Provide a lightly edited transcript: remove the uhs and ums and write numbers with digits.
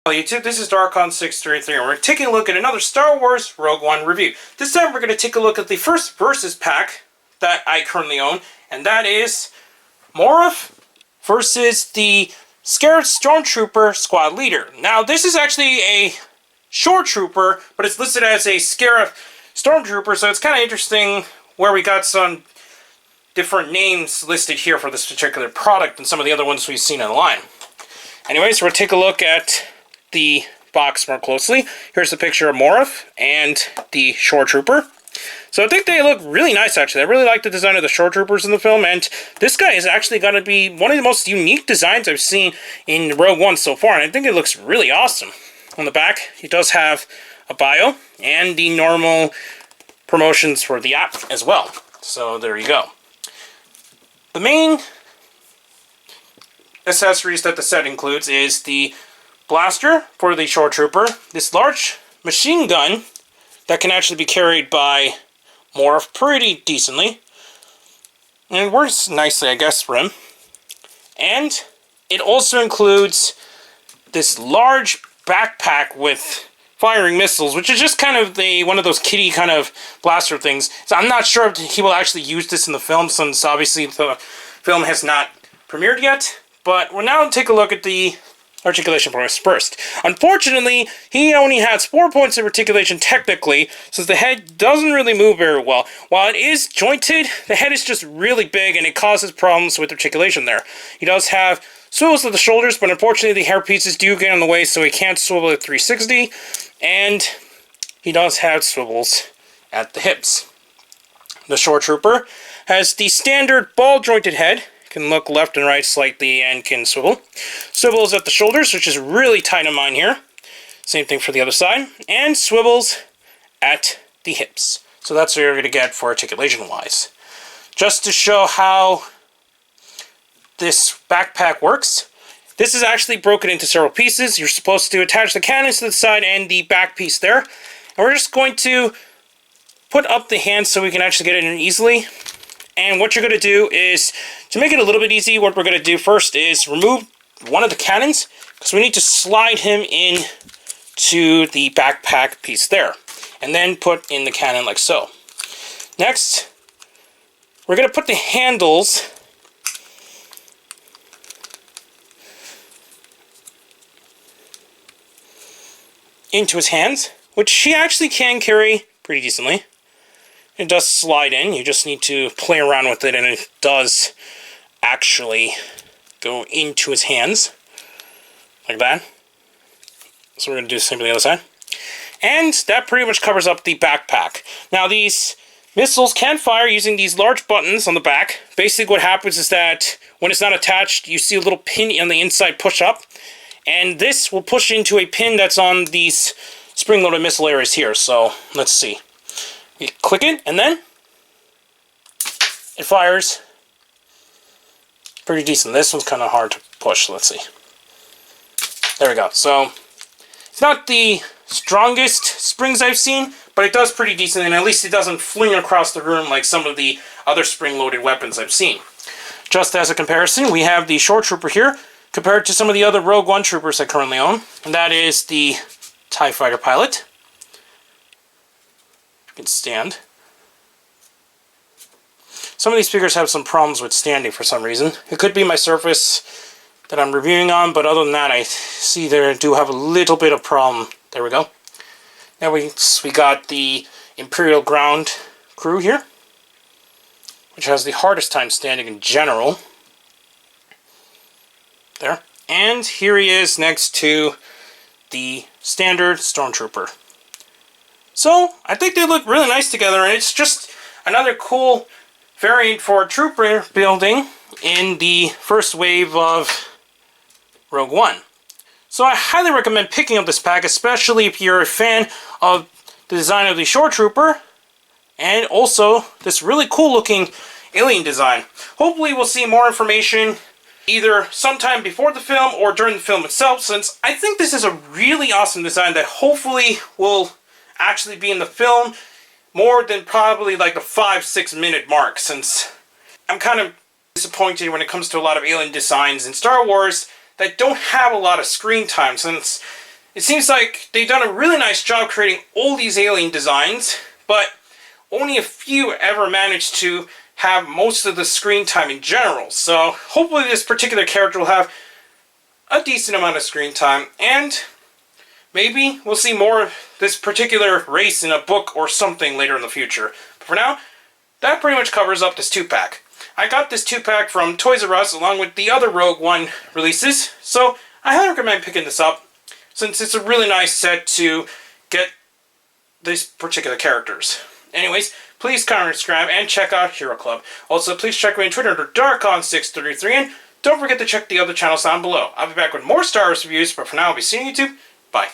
Hello YouTube, this is Darkon633 and we're taking a look at another Star Wars Rogue One review. This time we're going to take a look at the first Versus pack that I currently own, and that is Moroff versus the Scariff Stormtrooper Squad Leader. Now this is actually a Shore Trooper, but it's listed as a Scariff Stormtrooper, so it's kind of interesting where we got some different names listed here for this particular product than some of the other ones we've seen online. Anyways, we'll take a look at the box more closely. Here's a picture of Moroff and the Shore Trooper. So I think they look really nice, actually. I really like the design of the Shore Troopers in the film, and this guy is actually going to be one of the most unique designs I've seen in Rogue One so far, and I think it looks really awesome. On the back, he does have a bio and the normal promotions for the app as well. So there you go. The main accessories that the set includes is the blaster for the Shore Trooper, this large machine gun that can actually be carried by Moroff pretty decently, and it works nicely, I guess, for him. And it also includes this large backpack with firing missiles, which is just kind of one of those kiddie kind of blaster things. So I'm not sure if he will actually use this in the film, since obviously the film has not premiered yet. But we'll now take a look at the articulation points first. Unfortunately, he only has 4 points of articulation technically, since the head doesn't really move very well. While it is jointed, the head is just really big and it causes problems with articulation there. He does have swivels at the shoulders, but unfortunately the hair pieces do get in the way, so he can't swivel at 360, and he does have swivels at the hips. The Shore Trooper has the standard ball-jointed head, can look left and right slightly and can swivel. Swivels at the shoulders, which is really tight on mine here. Same thing for the other side. And swivels at the hips. So that's what you're going to get for articulation-wise. Just to show how this backpack works, this is actually broken into several pieces. You're supposed to attach the cannons to the side and the back piece there. And we're just going to put up the hands so we can actually get it in easily. And what you're going to do is, to make it a little bit easy, what we're going to do first is remove one of the cannons, because we need to slide him in to the backpack piece there. And then put in the cannon like so. Next, we're going to put the handles into his hands, which he actually can carry pretty decently. It does slide in, you just need to play around with it, and it does actually go into his hands, like that. So we're going to do the same to the other side. And that pretty much covers up the backpack. Now these missiles can fire using these large buttons on the back. Basically what happens is that when it's not attached, you see a little pin on the inside push up, and this will push into a pin that's on these spring-loaded missile areas here. So let's see. You click it, and then it fires pretty decent. This one's kind of hard to push. Let's see. There we go. So it's not the strongest springs I've seen, but it does pretty decent, and at least it doesn't fling across the room like some of the other spring-loaded weapons I've seen. Just as a comparison, we have the Shore Trooper here compared to some of the other Rogue One troopers I currently own, and that is the TIE Fighter pilot. Can stand. Some of these figures have some problems with standing for some reason. It could be my surface that I'm reviewing on, but other than that, I see they do have a little bit of problem. There we go. Now we got the Imperial Ground crew here, which has the hardest time standing in general. There. And here he is next to the standard Stormtrooper. So, I think they look really nice together, and it's just another cool variant for trooper building in the first wave of Rogue One. So I highly recommend picking up this pack, especially if you're a fan of the design of the Shore Trooper, and also this really cool looking alien design. Hopefully we'll see more information either sometime before the film or during the film itself, since I think this is a really awesome design that hopefully will actually be in the film more than probably like the 5-6 minute mark, since I'm kind of disappointed when it comes to a lot of alien designs in Star Wars that don't have a lot of screen time, since it seems like they've done a really nice job creating all these alien designs, but only a few ever managed to have most of the screen time in general. So hopefully this particular character will have a decent amount of screen time, and maybe we'll see more of this particular race in a book or something later in the future. But for now, that pretty much covers up this 2-pack. I got this 2-pack from Toysrus along with the other Rogue One releases, so I highly recommend picking this up, since it's a really nice set to get these particular characters. Anyways, please comment, subscribe, and check out Hero Club. Also, please check me on Twitter under Darkon633, and don't forget to check the other channels down below. I'll be back with more Star Wars reviews, but for now, I'll be seeing you YouTube. Bye.